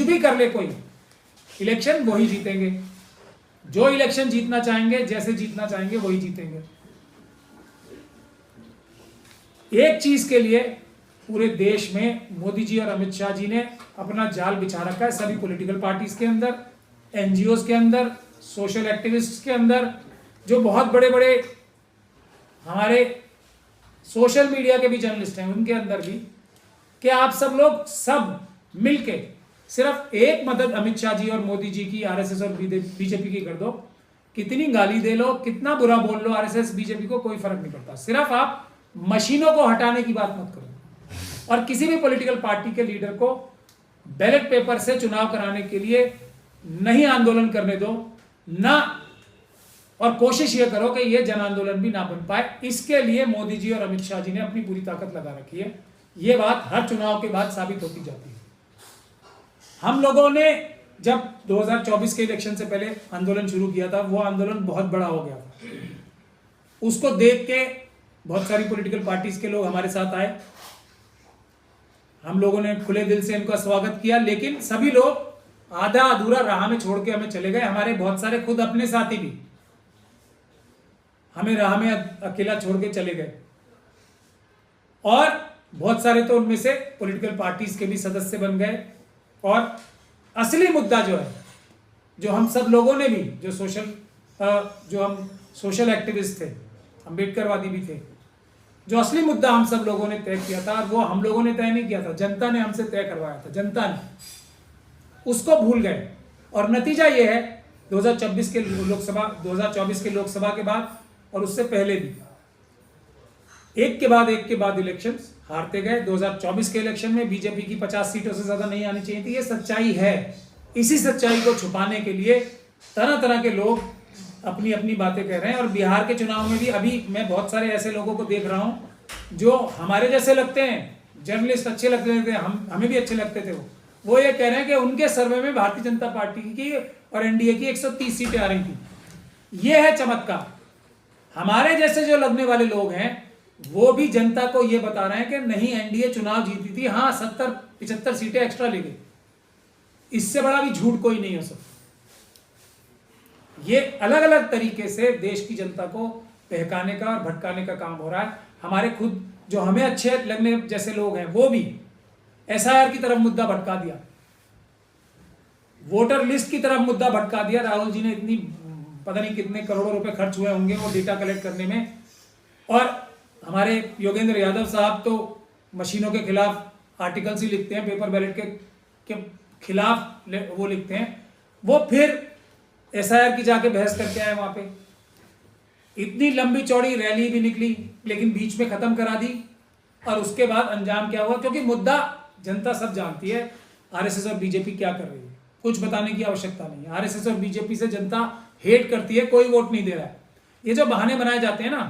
भी कर ले कोई, इलेक्शन वही जीतेंगे। जो इलेक्शन जीतना चाहेंगे, जैसे जीतना चाहेंगे वही जीतेंगे। एक चीज के लिए पूरे देश में मोदी जी और अमित शाह जी ने अपना जाल बिछा रखा है, सभी पॉलिटिकल पार्टीज के अंदर, एनजीओज के अंदर, सोशल एक्टिविस्ट्स के अंदर, जो बहुत बड़े बड़े हमारे सोशल मीडिया के भी जर्नलिस्ट हैं उनके अंदर भी, कि आप सब लोग सब मिलके सिर्फ एक मदद अमित शाह जी और मोदी जी की, आरएसएस और बीजेपी की कर दो। कितनी गाली दे लो, कितना बुरा बोल लो आरएसएस बीजेपी को, कोई फर्क नहीं पड़ता। सिर्फ आप मशीनों को हटाने की बात मत करो और किसी भी पॉलिटिकल पार्टी के लीडर को बैलेट पेपर से चुनाव कराने के लिए नहीं आंदोलन करने दो ना, और कोशिश ये करो कि ये जन आंदोलन भी ना बन पाए। इसके लिए मोदी जी और अमित शाह जी ने अपनी पूरी ताकत लगा रखी है। ये बात हर चुनाव के बाद साबित होती जाती है। हम लोगों ने जब 2024 के इलेक्शन से पहले आंदोलन शुरू किया था, वो आंदोलन बहुत बड़ा हो गया था। उसको देख के बहुत सारी पॉलिटिकल पार्टीज के लोग हमारे साथ आए, हम लोगों ने खुले दिल से इनका स्वागत किया, लेकिन सभी लोग आधा अधूरा राह में छोड़ के हमें चले गए। हमारे बहुत सारे खुद अपने साथी भी हमें राह में अकेला छोड़ के चले गए, और बहुत सारे तो उनमें से पॉलिटिकल पार्टीज के भी सदस्य बन गए। और असली मुद्दा जो है, जो हम सब लोगों ने भी, जो हम सोशल एक्टिविस्ट थे, अम्बेडकरवादी भी थे, जो असली मुद्दा हम सब लोगों ने तय किया था, वो हम लोगों ने तय नहीं किया था, जनता ने हमसे तय करवाया था। जनता ने उसको भूल गए, और नतीजा ये है 2024 के लोकसभा के बाद और उससे पहले भी एक के बाद इलेक्शंस हारते गए। 2024 के इलेक्शन में बीजेपी की 50 सीटों से ज्यादा नहीं आनी चाहिए थी, ये सच्चाई है। इसी सच्चाई को छुपाने के लिए तरह तरह के लोग अपनी अपनी बातें कह रहे हैं। और बिहार के चुनाव में भी अभी मैं बहुत सारे ऐसे लोगों को देख रहा हूं जो हमारे जैसे लगते हैं, जर्नलिस्ट अच्छे लगते थे, हमें भी अच्छे लगते थे। वो ये कह रहे हैं कि उनके सर्वे में भारतीय जनता पार्टी की और एनडीए की 130 सीटें आ रही थी। ये है चमत्कार। हमारे जैसे जो लगने वाले लोग हैं वो भी जनता को ये बता रहे हैं कि नहीं, एनडीए चुनाव जीती थी, हाँ 70-75 सीटें एक्स्ट्रा ले गई। इससे बड़ा भी झूठ कोई नहीं हो सकता। ये अलग अलग तरीके से देश की जनता को बहकाने का और भटकाने का काम हो रहा है। हमारे खुद जो हमें अच्छे लगने जैसे लोग हैं वो भी एसआईआर की तरफ मुद्दा भटका दिया, वोटर लिस्ट की तरफ मुद्दा भटका दिया। राहुल जी ने इतनी पता नहीं कितने करोड़ों रुपए खर्च हुए होंगे वो डेटा कलेक्ट करने में। और हमारे योगेंद्र यादव साहब तो मशीनों के खिलाफ आर्टिकल्स ही लिखते हैं, पेपर बैलेट के खिलाफ वो लिखते हैं। वो फिर एसआईआर की जाके बहस करके आए वहां पे। इतनी लंबी चौड़ी रैली भी निकली, लेकिन बीच में खत्म करा दी। और उसके बाद अंजाम क्या हुआ, क्योंकि मुद्दा जनता सब जानती है आरएसएस और बीजेपी क्या कर रही है, कुछ बताने की आवश्यकता नहीं है। आरएसएस और बीजेपी से जनता हेट करती है, कोई वोट नहीं दे रहा है। ये जो बहाने बनाए जाते हैं ना,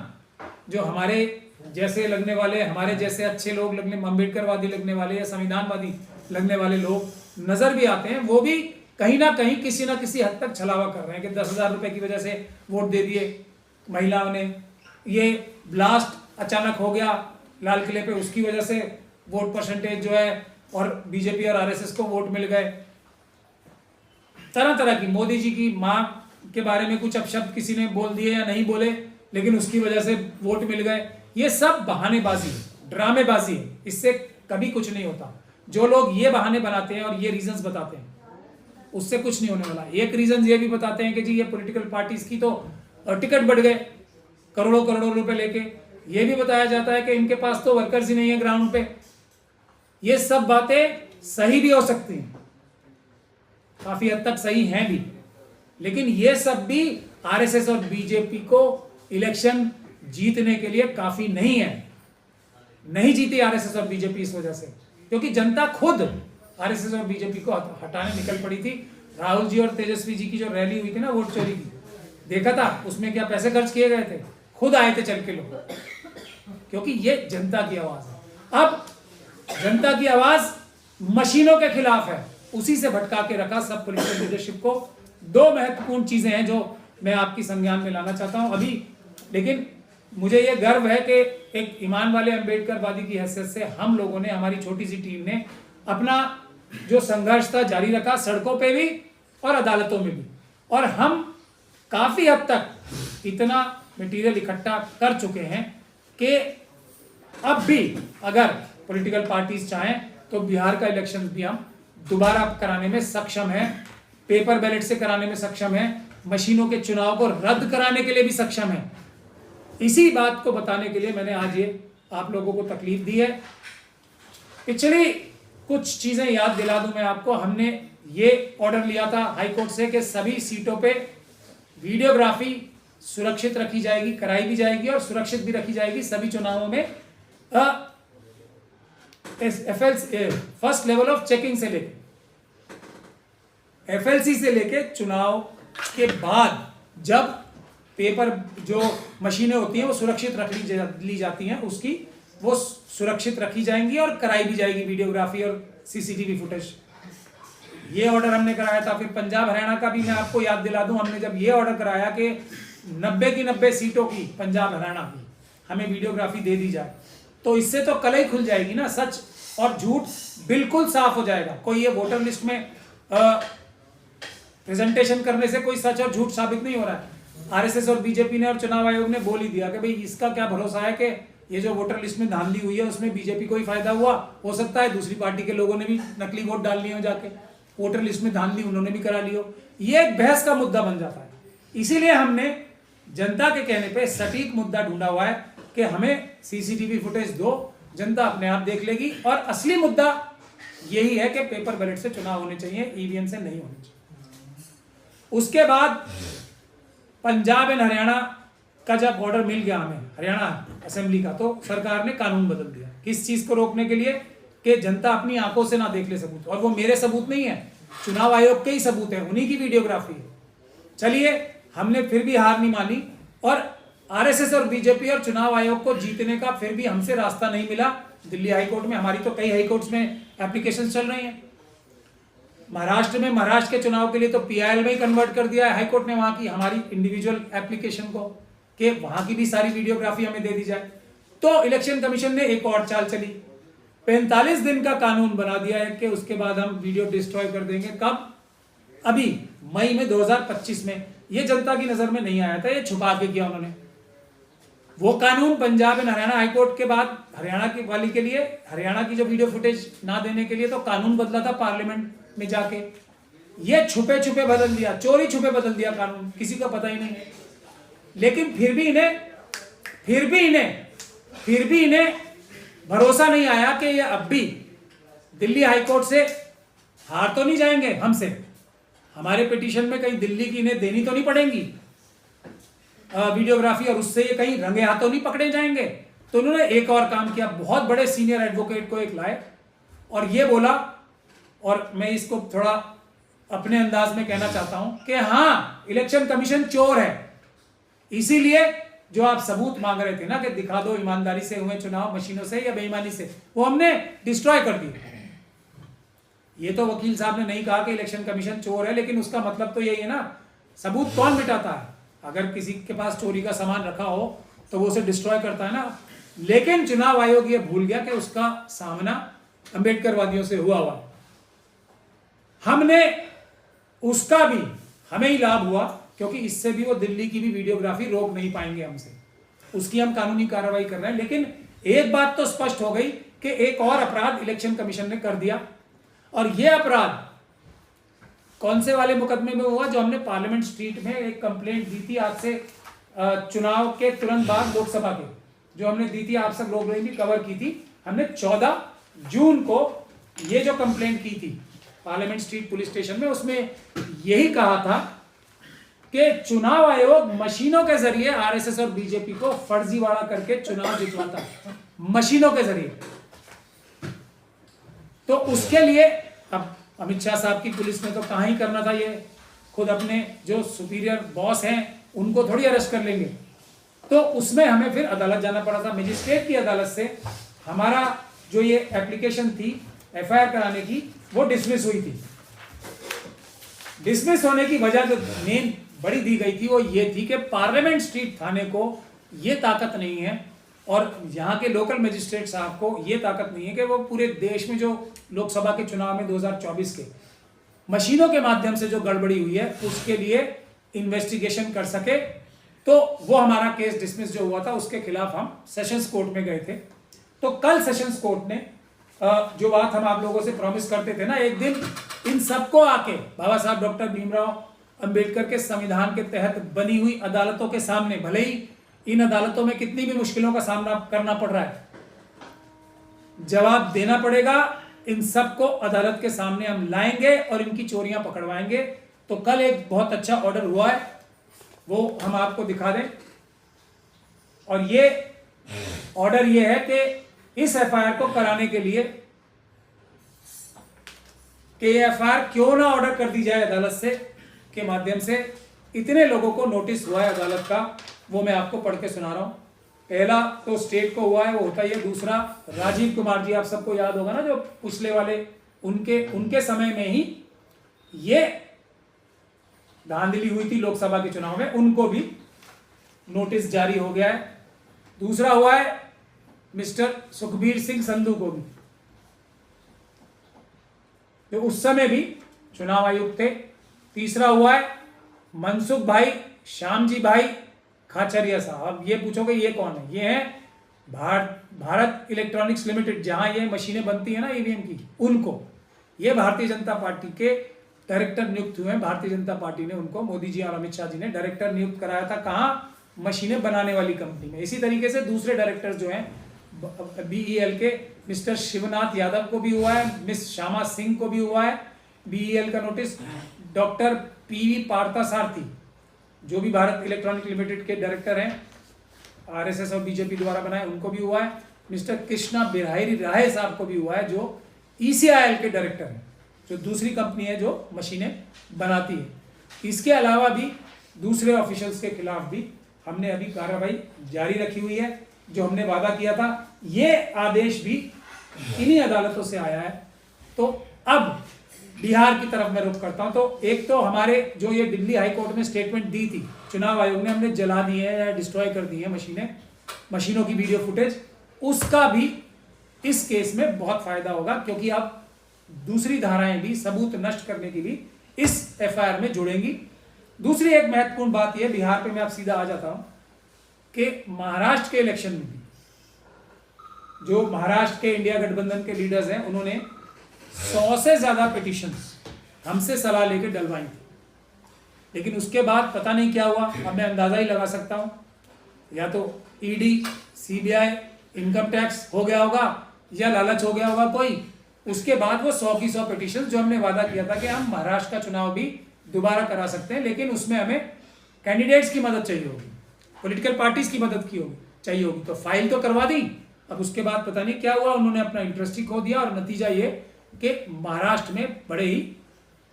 जो हमारे जैसे लगने वाले, हमारे जैसे अच्छे लोग लगने, अम्बेडकरवादी लगने वाले या संविधानवादी लगने वाले लोग नजर भी आते हैं, वो भी कहीं ना कहीं किसी ना किसी हद तक छलावा कर रहे हैं कि 10,000 रुपए की वजह से वोट दे दिए महिलाओं ने, ये ब्लास्ट अचानक हो गया लाल किले पे, उसकी वजह से वोट परसेंटेज जो है और बीजेपी और आरएसएस को वोट मिल गए। तरह तरह की, मोदी जी की मां के बारे में कुछ अपशब्द किसी ने बोल दिए या नहीं बोले, लेकिन उसकी वजह से वोट मिल गए। ये सब बहानेबाजी है, ड्रामेबाजी है, इससे कभी कुछ नहीं होता। जो लोग ये बहाने बनाते हैं और ये रीजंस बताते हैं, उससे कुछ नहीं होने वाला। एक रीजन ये भी बताते हैं कि जी ये पॉलिटिकल पार्टीज की तो टिकट बढ़ गए करोड़ों करोड़ों रुपए लेके। ये भी बताया जाता है कि इनके पास तो वर्कर्स ही नहीं है ग्राउंड पे। ये सब बातें सही भी हो सकती हैं, काफी हद तक सही हैं भी, लेकिन ये सब भी आरएसएस और बीजेपी को इलेक्शन जीतने के लिए काफी नहीं है। नहीं जीती आरएसएस और बीजेपी इस वजह से, क्योंकि जनता खुद आरएसएस और बीजेपी को हटाने निकल पड़ी थी। राहुल जी और तेजस्वी जी की जो रैली हुई थी ना वोट चोरी की, देखा था उसमें क्या पैसे खर्च किए गए थे, खुद आए थे चल के लोग, क्योंकि ये जनता की आवाज है। अब जनता की आवाज मशीनों के खिलाफ है, उसी से भटका के रखा सब पॉलिटिकल लीडरशिप को। दो महत्वपूर्ण चीजें हैं जो मैं आपकी संज्ञान में लाना चाहता हूं अभी, लेकिन मुझे यह गर्व है कि एक ईमान वाले अम्बेडकरवादी की हैसियत से हम लोगों ने, हमारी छोटी सी टीम ने अपना जो संघर्ष था जारी रखा, सड़कों पे भी और अदालतों में भी। और हम काफी हद तक इतना मटेरियल इकट्ठा कर चुके हैं कि अब भी अगर पॉलिटिकल पार्टीज चाहें तो बिहार का इलेक्शन भी हम दोबारा कराने में सक्षम हैं, पेपर बैलेट से कराने में सक्षम हैं, मशीनों के चुनाव को रद्द कराने के लिए भी सक्षम हैं। इसी बात को बताने के लिए मैंने आज ये आप लोगों को तकलीफ दी है। पिछली कुछ चीजें याद दिला दूं मैं आपको। हमने ये ऑर्डर लिया था हाई कोर्ट से कि सभी सीटों पे वीडियोग्राफी सुरक्षित रखी जाएगी, कराई भी जाएगी और सुरक्षित भी रखी जाएगी सभी चुनावों में। फर्स्ट लेवल ऑफ चेकिंग से लेके FLC से लेके चुनाव के बाद जब पेपर जो मशीनें होती हैं वो सुरक्षित रख ली जाती हैं, उसकी वो सुरक्षित रखी जाएंगी और कराई भी जाएगी वीडियोग्राफी और CCTV फुटेज। ये ऑर्डर हमने कराया था। फिर पंजाब हरियाणा का भी मैं आपको याद दिला दूं, हमने जब ये ऑर्डर कराया कि 90 की 90 सीटों की पंजाब हरियाणा की हमें वीडियोग्राफी दे दी जाए, तो इससे तो कलई खुल जाएगी ना, सच और झूठ बिल्कुल साफ हो जाएगा। कोई ये वोटर लिस्ट में प्रेजेंटेशन करने से कोई सच और झूठ साबित नहीं हो रहा है। RSS और BJP ने और चुनाव आयोग ने बोल ही दिया कि भाई इसका क्या भरोसा है कि ये जो वोटर लिस्ट में धांधली हुई है उसमें BJP को ही फायदा हुआ, हो सकता है दूसरी पार्टी के लोगों ने भी नकली वोट डाल लिए हो, जाके वोटर लिस्ट में धांधली उन्होंने भी करा ली हो। ये एक बहस का मुद्दा बन जाता है। इसीलिए हमने जनता के कहने पे सटीक मुद्दा ढूंढा हुआ है कि हमें CCTV फुटेज दो, जनता अपने आप देख लेगी। और असली मुद्दा यही है कि पेपर बैलेट से चुनाव होने चाहिए, EVM से नहीं होने चाहिए। उसके बाद पंजाब एंड हरियाणा का जब ऑर्डर मिल गया हमें हरियाणा असेंबली का, तो सरकार ने कानून बदल दिया। किस चीज को रोकने के लिए कि जनता अपनी आंखों से ना देख ले सबूत। और वो मेरे सबूत नहीं है, चुनाव आयोग के ही सबूत है, उन्हीं की वीडियोग्राफी है। चलिए, हमने फिर भी हार नहीं मानी और RSS और BJP और चुनाव आयोग को जीतने का फिर भी हमसे रास्ता नहीं मिला। दिल्ली हाईकोर्ट में, हमारी तो कई हाईकोर्ट्स में एप्लीकेशन चल रही हैं। महाराष्ट्र में, महाराष्ट्र के चुनाव के लिए तो PIL में ही कन्वर्ट कर दिया है हाईकोर्ट ने वहां की हमारी इंडिविजुअल एप्लीकेशन को, कि वहां की भी सारी वीडियोग्राफी हमें दे दी जाए। तो इलेक्शन कमीशन ने एक और चाल चली, 45 दिन का कानून बना दिया है कि उसके बाद हम वीडियो डिस्ट्रॉय कर देंगे। कब? अभी मई में 2025 में। ये जनता की नजर में नहीं आया था, ये छुपा के किया उन्होंने। वो कानून पंजाब एंड हरियाणा हाईकोर्ट के बाद हरियाणा की वाली के लिए, हरियाणा की जो वीडियो फुटेज ना देने के लिए तो कानून बदला था पार्लियामेंट में जाके। ये छुपे छुपे बदल दिया, चोरी छुपे बदल दिया कानून, किसी को पता ही नहीं। लेकिन फिर भी इन्हें भरोसा नहीं आया कि ये अब भी दिल्ली हाईकोर्ट से हार तो नहीं जाएंगे हमसे। हमारे पिटीशन में कहीं दिल्ली की इन्हें देनी तो नहीं पड़ेगी वीडियोग्राफी, और उससे ये कहीं रंगे हाथों नहीं पकड़े जाएंगे। तो उन्होंने एक और काम किया, बहुत बड़े सीनियर एडवोकेट को एक लाए और ये बोला, और मैं इसको थोड़ा अपने अंदाज में कहना चाहता हूं कि हाँ, इलेक्शन कमीशन चोर है। इसीलिए जो आप सबूत मांग रहे थे ना कि दिखा दो ईमानदारी से हुए चुनाव मशीनों से या बेईमानी से, वो हमने डिस्ट्रॉय कर दिए। ये तो वकील साहब ने नहीं कहा कि इलेक्शन कमीशन चोर है, लेकिन उसका मतलब तो यही है ना, सबूत कौन मिटाता है? अगर किसी के पास चोरी का सामान रखा हो तो वो उसे डिस्ट्रॉय करता है ना। लेकिन चुनाव आयोग ये भूल गया कि उसका सामना अंबेडकरवादियों से हुआ हुआ। हमने उसका भी, हमें ही लाभ हुआ, क्योंकि इससे भी वो दिल्ली की भी वीडियोग्राफी रोक नहीं पाएंगे हमसे। उसकी हम कानूनी कार्रवाई कर रहे हैं। लेकिन एक बात तो स्पष्ट हो गई कि एक और अपराध इलेक्शन कमीशन ने कर दिया, और यह अपराध कौन से वाले मुकदमे में हुआ? जो हमने पार्लियामेंट स्ट्रीट में एक कंप्लेंट दी थी आज से चुनाव के तुरंत बाद, लोकसभा के, जो हमने दी थी, आप सब लोग ने भी कवर की थी। हमने 14 जून को ये जो कंप्लेंट की थी पार्लियामेंट स्ट्रीट पुलिस स्टेशन में, उसमें यही कहा था कि चुनाव आयोग मशीनों के जरिए RSS और BJP को फर्जीवाड़ा करके चुनाव जितवाता है, मशीनों के जरिए। तो उसके लिए अब अमित शाह साहब की पुलिस ने तो कहां ही करना था, ये खुद अपने जो सुपीरियर बॉस हैं उनको थोड़ी अरेस्ट कर लेंगे। तो उसमें हमें फिर अदालत जाना पड़ा था। मजिस्ट्रेट की अदालत से हमारा जो ये एप्लीकेशन थी FIR कराने की, वो डिसमिस हुई थी। डिसमिस होने की वजह जो मेन बड़ी दी गई थी वो ये थी कि पार्लियामेंट स्ट्रीट थाने को ये ताकत नहीं है और यहाँ के लोकल मजिस्ट्रेट साहब को ये ताकत नहीं है कि वो पूरे देश में जो लोकसभा के चुनाव में 2024 के मशीनों के माध्यम से जो गड़बड़ी हुई है उसके लिए इन्वेस्टिगेशन कर सके। तो वो हमारा केस डिसमिस जो हुआ था उसके खिलाफ हम सेशंस कोर्ट में गए थे। तो कल सेशंस कोर्ट ने जो बात हम आप लोगों से प्रॉमिस करते थे ना, एक दिन इन सबको आके बाबा साहब डॉक्टर भीमराव अंबेडकर के संविधान के तहत बनी हुई अदालतों के सामने, भले ही इन अदालतों में कितनी भी मुश्किलों का सामना करना पड़ रहा है, जवाब देना पड़ेगा। इन सबको अदालत के सामने हम लाएंगे और इनकी चोरियां पकड़वाएंगे। तो कल एक बहुत अच्छा ऑर्डर हुआ है, वो हम आपको दिखा दें। और ये ऑर्डर ये है कि इस एफआईआर को कराने के लिए कि एफआईआर क्यों ना ऑर्डर कर दी जाए अदालत से के माध्यम से, इतने लोगों को नोटिस हुआ है अदालत का, वो मैं आपको पढ़ के सुना रहा हूं। पहला तो स्टेट को हुआ है, वो होता ही है। दूसरा, राजीव कुमार जी, आप सबको याद होगा ना, जो पिछले वाले उनके समय में ही ये धांधली हुई थी लोकसभा के चुनाव में, उनको भी नोटिस जारी हो गया है। दूसरा हुआ है मिस्टर सुखबीर सिंह संधू को भी, जो उस समय भी चुनाव आयुक्त थे। तीसरा हुआ है मनसुख भाई श्यामजी भाई खाचरिया साहब। अब ये पूछोगे ये कौन है? ये है भारत इलेक्ट्रॉनिक्स लिमिटेड, जहां ये मशीनें बनती है ना ईवीएम की, उनको, ये भारतीय जनता पार्टी के डायरेक्टर नियुक्त हुए हैं। भारतीय जनता पार्टी ने उनको, मोदी जी और अमित शाह जी ने डायरेक्टर नियुक्त कराया था। कहां? मशीनें बनाने वाली कंपनी में। इसी तरीके से दूसरे डायरेक्टर जो हैं बीईएल के, मिस्टर शिवनाथ यादव को भी हुआ है, मिस श्यामा सिंह को भी हुआ है बीईएल का नोटिस। डॉक्टर पीवी पार्थसारथी, जो भी भारत इलेक्ट्रॉनिक लिमिटेड के डायरेक्टर हैं, आरएसएस और बीजेपी द्वारा बनाए, उनको भी हुआ है। मिस्टर कृष्णा बिहारी राय साहब को भी हुआ है, जो ईसीआईएल के डायरेक्टर हैं, जो दूसरी कंपनी है जो मशीनें बनाती है। इसके अलावा भी दूसरे ऑफिशियल्स के खिलाफ भी हमने अभी कार्रवाई जारी रखी हुई है, जो हमने वादा किया था। ये आदेश भी इन्हीं अदालतों से आया है। तो अब बिहार की तरफ मैं रुख करता हूं। तो एक तो हमारे जो ये दिल्ली हाई कोर्ट में स्टेटमेंट दी थी चुनाव आयोग ने, हमने जला दी है या डिस्ट्रॉय कर दी है मशीनों की वीडियो फुटेज, उसका भी इस केस में बहुत फायदा होगा, क्योंकि अब दूसरी धाराएं भी सबूत नष्ट करने की भी इस एफआईआर में जुड़ेंगी। दूसरी एक महत्वपूर्ण बात यह, बिहार पे मैं अब सीधा आ जाता हूं, कि महाराष्ट्र के इलेक्शन में भी जो महाराष्ट्र के इंडिया गठबंधन के लीडर्स हैं, उन्होंने 100 से ज्यादा पिटीशंस हमसे सलाह लेकर डलवाई थी। लेकिन उसके बाद पता नहीं क्या हुआ। अब मैं अंदाजा ही लगा सकता हूं, या तो ईडी, सीबीआई, इनकम टैक्स हो गया होगा, या लालच हो गया होगा कोई। उसके बाद वो 100 की 100 पिटीशन, जो हमने वादा किया था कि हम महाराष्ट्र का चुनाव भी दोबारा करा सकते हैं, लेकिन उसमें हमें कैंडिडेट्स की मदद चाहिए होगी, पॉलिटिकल पार्टीज की मदद चाहिए होगी, तो फाइल तो करवा दी। अब उसके बाद पता नहीं क्या हुआ, उन्होंने अपना इंटरेस्ट ही खो दिया, और नतीजा ये कि महाराष्ट्र में बड़े ही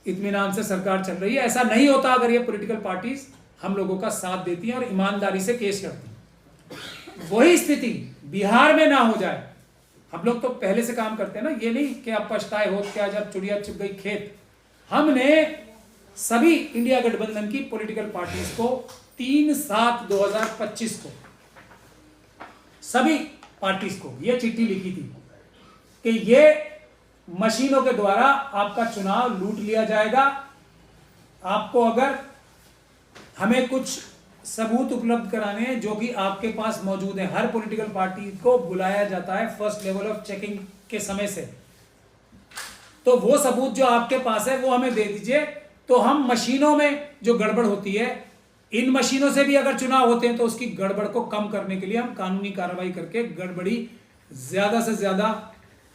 इत्मीनान से सरकार चल रही है। ऐसा नहीं होता अगर ये पॉलिटिकल पार्टीज हम लोगों का साथ देती हैं और ईमानदारी से केस लड़ती हैं। वही स्थिति बिहार में ना हो जाए। हम लोग तो पहले से काम करते हैं ना, ये नहीं कि अब पछताए हो क्या जब चिड़िया चुग गई खेत। हमने सभी इंडिया गठबंधन की पॉलिटिकल पार्टीज को 3/7/2025 को सभी पार्टीज को ये चिट्ठी लिखी थी कि ये मशीनों के द्वारा आपका चुनाव लूट लिया जाएगा। आपको अगर हमें कुछ सबूत उपलब्ध कराने हैं जो कि आपके पास मौजूद है, हर पॉलिटिकल पार्टी को बुलाया जाता है फर्स्ट लेवल ऑफ चेकिंग के समय से, तो वो सबूत जो आपके पास है वो हमें दे दीजिए। तो हम मशीनों में जो गड़बड़ होती है, इन मशीनों से भी अगर चुनाव होते हैं तो उसकी गड़बड़ को कम करने के लिए हम कानूनी कार्रवाई करके गड़बड़ी ज्यादा से ज्यादा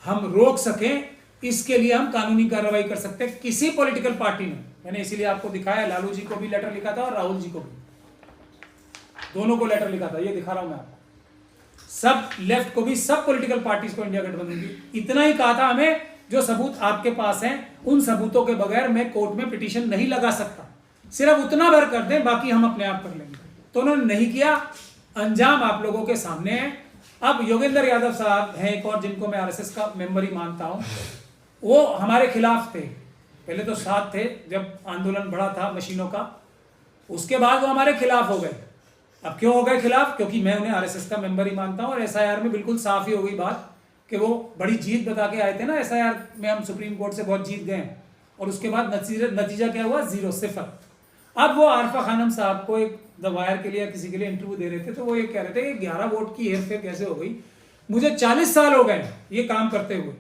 हम रोक सकें, इसके लिए हम कानूनी कार्रवाई कर सकते हैं। किसी पॉलिटिकल पार्टी ने, मैंने इसीलिए आपको दिखाया, लालू जी को भी लेटर लिखा था और राहुल जी को भी, दोनों को लेटर लिखा था, ये दिखा रहा हूं मैं आपको। सब लेफ्ट को भी, सब पॉलिटिकल पार्टीज को, इंडिया गठबंधन की, इतना ही कहा था हमें, जो सबूत आपके पास हैं उन सबूतों के बगैर मैं कोर्ट में पिटीशन नहीं लगा सकता, सिर्फ उतना भर कर दें, बाकी हम अपने आप कर लेंगे। तो उन्होंने नहीं किया। अंजाम आप लोगों के सामने है। अब योगेंद्र यादव साहब हैं एक और, जिनको मैं आरएसएस का मेंबर ही मानता हूं, वो हमारे खिलाफ थे। पहले तो साथ थे जब आंदोलन बढ़ा था मशीनों का, उसके बाद वो हमारे खिलाफ हो गए। अब क्यों हो गए खिलाफ? क्योंकि मैं उन्हें आरएसएस का मेंबर ही मानता हूं और एसआईआर में बिल्कुल साफ ही हो गई बात कि वो बड़ी जीत बता के आए थे ना, एसआईआर में हम सुप्रीम कोर्ट से बहुत जीत गए और उसके बाद नतीजा क्या हुआ? 0, 0। अब वो आरफा खानम साहब को एक द वायर के लिए किसी के लिए इंटरव्यू दे रहे थे, तो वो ये कह रहे थे कि 11 वोट की हेरफेर कैसे हो गई? मुझे 40 साल हो गए ये काम करते हुए,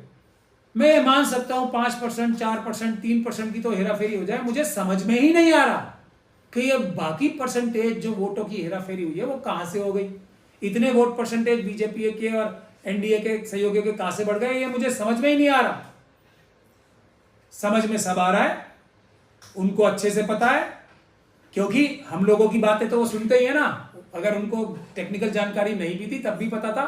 मैं ये मान सकता हूं 5%, 4%, 3% की तो हेराफेरी हो जाए, मुझे समझ में ही नहीं आ रहा कि ये बाकी परसेंटेज जो वोटों की हेराफेरी हुई है वो कहां से हो गई। इतने वोट परसेंटेज बीजेपी के और एनडीए के सहयोगियों के कहां से बढ़ गए, ये मुझे समझ में ही नहीं आ रहा। समझ में सब आ रहा है, उनको अच्छे से पता है, क्योंकि हम लोगों की बातें तो वो सुनते ही है ना। अगर उनको टेक्निकल जानकारी नहीं भी थी तब भी पता था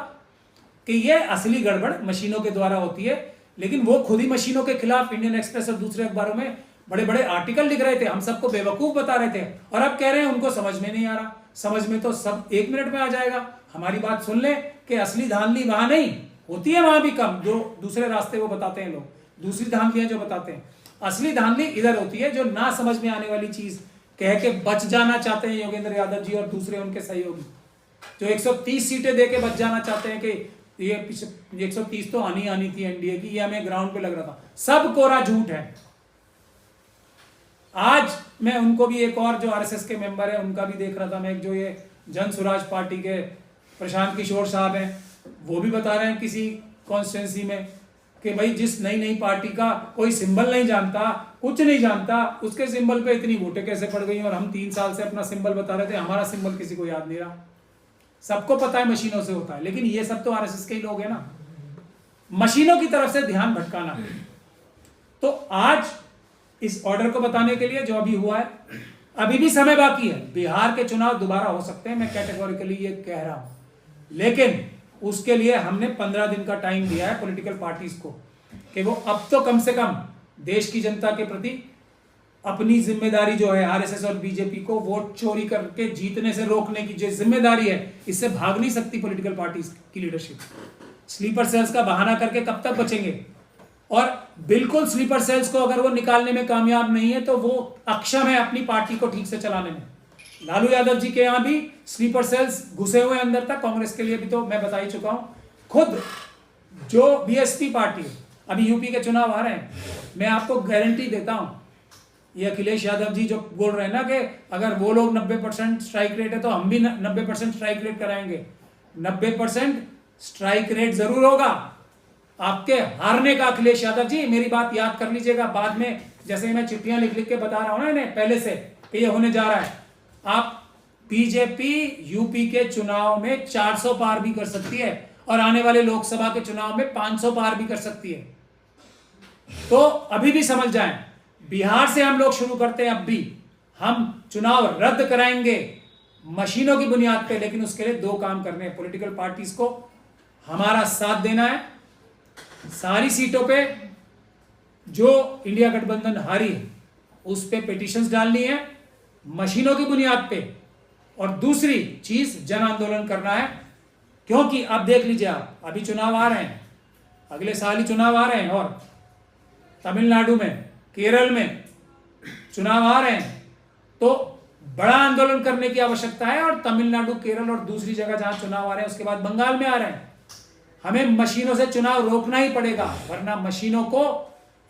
कि ये असली गड़बड़ मशीनों के द्वारा होती है। लेकिन वो खुद ही मशीनों के खिलाफ इंडियन एक्सप्रेस और दूसरे अखबारों में बड़े बड़े आर्टिकल लिख रहे थे, हम सबको बेवकूफ बता रहे थे, और अब कह रहे हैं उनको समझ में नहीं आ रहा। समझ में तो सब 1 मिनट में आ जाएगा। हमारी बात सुन ले कि असली धांधली वहां नहीं होती है, वहां भी कम, जो दूसरे रास्ते वो बताते हैं लोग, दूसरी धांधलियां जो बताते हैं। असली धांधली इधर होती है, जो ना समझ में आने वाली चीज कह के बच जाना चाहते हैं योगेंद्र यादव जी और दूसरे उनके सहयोगी, जो 130 सीटें दे के बच जाना चाहते हैं कि ये 130 तो आनी थी एनडीए की, ये हमें ग्राउंड पे लग रहा था। सब कोरा झूठ है। आज मैं उनको भी, एक और जो आरएसएस के मेंबर है उनका भी देख रहा था मैं, जो ये जन स्वराज पार्टी के प्रशांत किशोर साहब हैं, वो भी बता रहे हैं किसी कॉन्स्टिट्यूंसी में कि भाई जिस नई पार्टी का कोई सिंबल नहीं जानता, कुछ नहीं जानता, उसके सिंबल पे इतनी वोटें कैसे पड़ गई। और हम 3 साल से अपना सिंबल बता रहे थे, हमारा सिंबल किसी को याद नहीं रहा। सबको पता है मशीनों से होता है, लेकिन ये सब तो आरएसएस के ही लोग हैं ना। मशीनों की तरफ से ध्यान भटकाना। तो आज इस ऑर्डर को बताने के लिए जो अभी हुआ है, अभी भी समय बाकी है, बिहार के चुनाव दोबारा हो सकते हैं, मैं कैटेगोरिकली ये कह रहा हूं। लेकिन उसके लिए हमने 15 दिन का टाइम दिया है पॉलिटिकल पार्टीज को कि वो अब तो कम से कम देश की जनता के प्रति अपनी जिम्मेदारी जो है, आरएसएस और बीजेपी को वोट चोरी करके जीतने से रोकने की जो जिम्मेदारी है, इससे भाग नहीं सकती पॉलिटिकल पार्टीज की लीडरशिप। स्लीपर सेल्स का बहाना करके कब तक बचेंगे? और बिल्कुल स्लीपर सेल्स को अगर वो निकालने में कामयाब नहीं है तो वो अक्षम है अपनी पार्टी को ठीक से चलाने में। लालू यादव जी के यहां भी स्लीपर सेल्स घुसे हुए अंदर तक। कांग्रेस के लिए भी तो मैं बता ही चुका हूं। खुद जो बीएसपी पार्टी है, अभी यूपी के चुनाव आ रहे हैं, मैं आपको गारंटी देता हूं, ये अखिलेश यादव जी जो बोल रहे हैं ना कि अगर वो लोग 90% स्ट्राइक रेट है तो हम भी 90% स्ट्राइक रेट कराएंगे, 90% स्ट्राइक रेट जरूर होगा आपके हारने का। अखिलेश यादव जी मेरी बात याद कर लीजिएगा, बाद में जैसे मैं चिट्ठियां लिख लिख के बता रहा हूं ना इन्हें पहले से कि ये होने जा रहा है। आप बीजेपी यूपी के चुनाव में 400 पार भी कर सकती है और आने वाले लोकसभा के चुनाव में 500 पार भी कर सकती है। तो अभी भी समझ जाएं, बिहार से हम लोग शुरू करते हैं। अब भी हम चुनाव रद्द कराएंगे मशीनों की बुनियाद पे, लेकिन उसके लिए 2 काम करने हैं। पॉलिटिकल पार्टीज को हमारा साथ देना है, सारी सीटों पे जो इंडिया गठबंधन हारी है उस पे पिटीशंस डालनी है मशीनों की बुनियाद पे, और दूसरी चीज जन आंदोलन करना है। क्योंकि अब देख लीजिए आप, अभी चुनाव आ रहे हैं, अगले साल ही चुनाव आ रहे हैं, और तमिलनाडु में, केरल में चुनाव आ रहे हैं, तो बड़ा आंदोलन करने की आवश्यकता है। और तमिलनाडु, केरल और दूसरी जगह जहां चुनाव आ रहे हैं, उसके बाद बंगाल में आ रहे हैं, हमें मशीनों से चुनाव रोकना ही पड़ेगा, वरना मशीनों को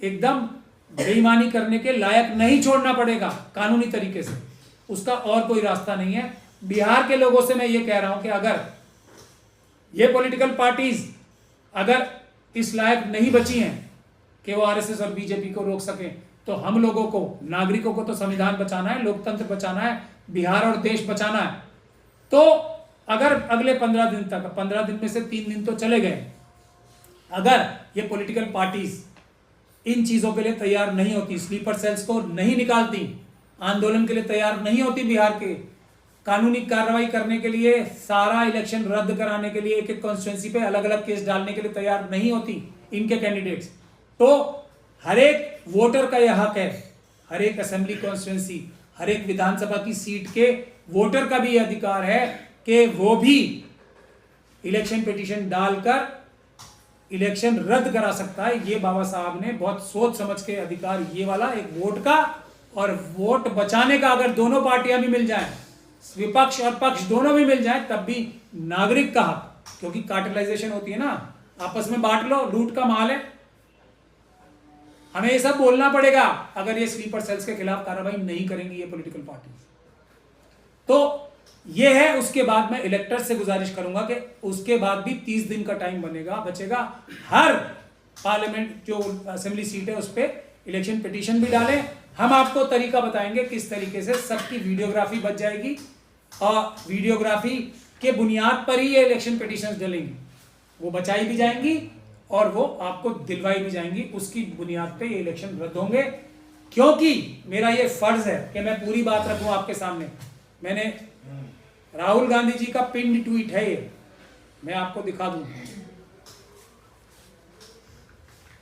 एकदम बेईमानी करने के लायक नहीं छोड़ना पड़ेगा कानूनी तरीके से। उसका और कोई रास्ता नहीं है। बिहार के लोगों से मैं ये कह रहा हूं कि अगर ये पॉलिटिकल पार्टीज अगर इस लायक नहीं बची हैं कि वो आरएसएस और बीजेपी को रोक सकें, तो हम लोगों को, नागरिकों को तो संविधान बचाना है, लोकतंत्र बचाना है, बिहार और देश बचाना है। तो अगर अगले 15 दिन तक, 15 दिन में से 3 दिन तो चले गए, अगर ये पॉलिटिकल पार्टीज इन चीजों के लिए तैयार नहीं होती, स्लीपर सेल्स को नहीं निकालती, आंदोलन के लिए तैयार नहीं होती, बिहार के कानूनी कार्रवाई करने के लिए, सारा इलेक्शन रद्द कराने के लिए, एक एक कॉन्स्टिट्यूंसी पे अलग अलग केस डालने के लिए तैयार नहीं होती इनके कैंडिडेट्स, तो हर एक वोटर का यह हक है, हर एक असेंबली कॉन्स्टिट्यूंसी, हर एक विधानसभा की सीट के वोटर का भी यह अधिकार है कि वो भी इलेक्शन पिटीशन डालकर इलेक्शन रद्द करा सकता है। ये बाबा साहब ने बहुत सोच समझ के अधिकार, ये वाला एक वोट का और वोट बचाने का, अगर दोनों पार्टियां भी मिल जाएं, विपक्ष और पक्ष दोनों भी मिल जाए तब भी नागरिक का हक, क्योंकि कार्टेलाइजेशन होती है ना, आपस में बांट लो, लूट का माल है, हमें ये सब बोलना पड़ेगा अगर ये स्लीपर सेल्स के खिलाफ कार्रवाई नहीं करेंगी ये पॉलिटिकल पार्टी। तो ये है। उसके बाद मैं इलेक्टर्स से गुजारिश करूंगा कि उसके बाद भी 30 दिन का टाइम बचेगा, हर पार्लियामेंट जो असेंबली सीट है उस पर इलेक्शन पिटीशन भी डालें। हम आपको तरीका बताएंगे किस तरीके से सबकी वीडियोग्राफी बच जाएगी और वीडियोग्राफी के बुनियाद पर ही ये इलेक्शन पिटीशन डलेंगी, वो बचाई भी जाएंगी और वो आपको दिलवाई भी जाएंगी। उसकी बुनियाद पे ये इलेक्शन रद्द होंगे, क्योंकि मेरा ये फर्ज है कि मैं पूरी बात रखूं आपके सामने। मैंने राहुल गांधी जी का पिंड ट्वीट है ये, मैं आपको दिखा दूं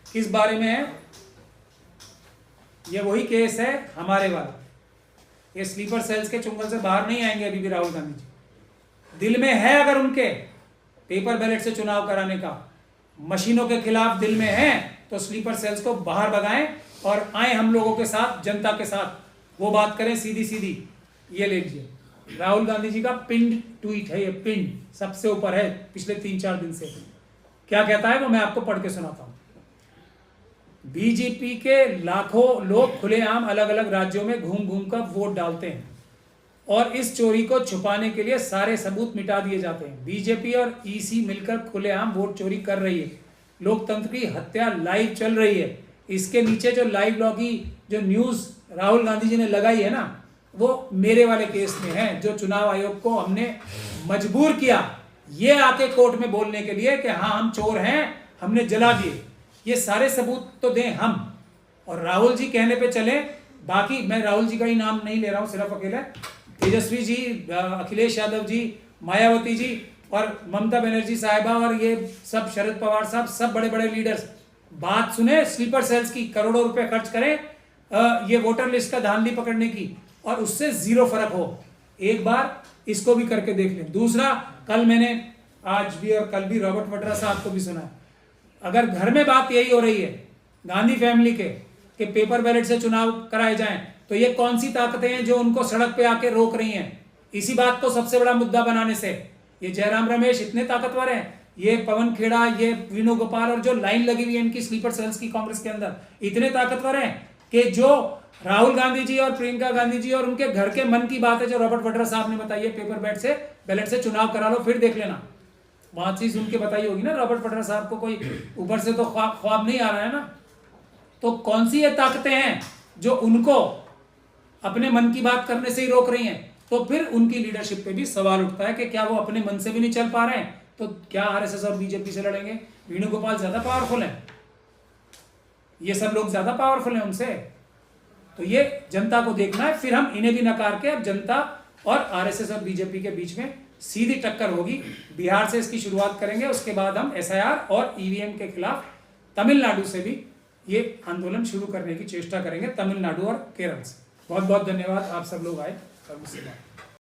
किस बारे में है। ये वही केस है हमारे वाला, ये स्लीपर सेल्स के चुंगल से बाहर नहीं आएंगे अभी भी राहुल गांधी जी। दिल में है अगर उनके पेपर बैलेट से चुनाव कराने का, मशीनों के खिलाफ दिल में है, तो स्लीपर सेल्स को बाहर भगाएं और आए हम लोगों के साथ, जनता के साथ वो बात करें सीधी सीधी। ये ले लीजिए, राहुल गांधी जी का पिंड ट्वीट है, ये पिंड सबसे ऊपर है पिछले 3-4 दिन से। क्या कहता है वो मैं आपको पढ़ के सुनाता हूं। बीजेपी के लाखों लोग खुलेआम अलग अलग राज्यों में घूम घूम कर वोट डालते हैं और इस चोरी को छुपाने के लिए सारे सबूत मिटा दिए जाते हैं। बीजेपी और ईसी मिलकर खुलेआम वोट चोरी कर रही है, लोकतंत्र की हत्या लाइव चल रही है। इसके नीचे जो लाइव लॉगी जो न्यूज राहुल गांधी जी ने लगाई है ना, वो मेरे वाले केस में है, जो चुनाव आयोग को हमने मजबूर किया ये आके कोर्ट में बोलने के लिए कि हाँ हम चोर हैं, हमने जला दिए। ये सारे सबूत तो दें हम, और राहुल जी कहने पे चले। बाकी मैं राहुल जी का ही नाम नहीं ले रहा हूं सिर्फ अकेले, तेजस्वी जी, अखिलेश यादव जी, मायावती जी और ममता बनर्जी साहिबा और ये सब, शरद पवार साहब, सब बड़े बड़े लीडर्स बात सुने स्लीपर सेल्स की, करोड़ों रुपए खर्च करें ये वोटर लिस्ट का धांधली पकड़ने की और उससे जीरो फर्क हो। एक बार इसको भी करके देख लें। दूसरा, कल मैंने आज भी और कल भी रॉबर्ट वड्रा साहब को भी सुना, अगर घर में बात यही हो रही है गांधी फैमिली के कि पेपर बैलेट से चुनाव कराए जाएं, तो ये कौन सी ताकतें हैं जो उनको सड़क पे आके रोक रही हैं इसी बात को सबसे बड़ा मुद्दा बनाने से। ये जयराम रमेश इतने ताकतवर हैं, ये पवन खेड़ा, ये वेणुगोपाल और जो लाइन लगी हुई है इनकी स्लीपर सेल्स की कांग्रेस के अंदर, इतने ताकतवर हैं कि जो राहुल गांधी जी और प्रियंका गांधी जी और उनके घर के मन की बात है जो रॉबर्ट वड्रा साहब ने बताई है, पेपर बैलेट से चुनाव करा लो, फिर देख लेना। बात चीज सुन के बताई होगी ना रॉबर्ट वड्रा साहब को, कोई ऊपर से तो ख्वाब नहीं आ रहा है ना। तो कौन सी ये ताकतें हैं जो उनको अपने मन की बात करने से ही रोक रही हैं? तो फिर उनकी लीडरशिप पे भी सवाल उठता है कि क्या वो अपने मन से भी नहीं चल पा रहे हैं, तो क्या आरएसएस और बीजेपी से लड़ेंगे? वेणुगोपाल ज्यादा पावरफुल है, ये सब लोग ज्यादा पावरफुल हैं उनसे। तो ये जनता को देखना है, फिर हम इन्हें भी नकार के अब जनता और आरएसएस और बीजेपी के बीच में सीधी टक्कर होगी। बिहार से इसकी शुरुआत करेंगे, उसके बाद हम एसआईआर और ईवीएम के खिलाफ तमिलनाडु से भी ये आंदोलन शुरू करने की चेष्टा करेंगे, तमिलनाडु और केरल से। बहुत बहुत धन्यवाद, आप सब लोग आए और मुझसे बात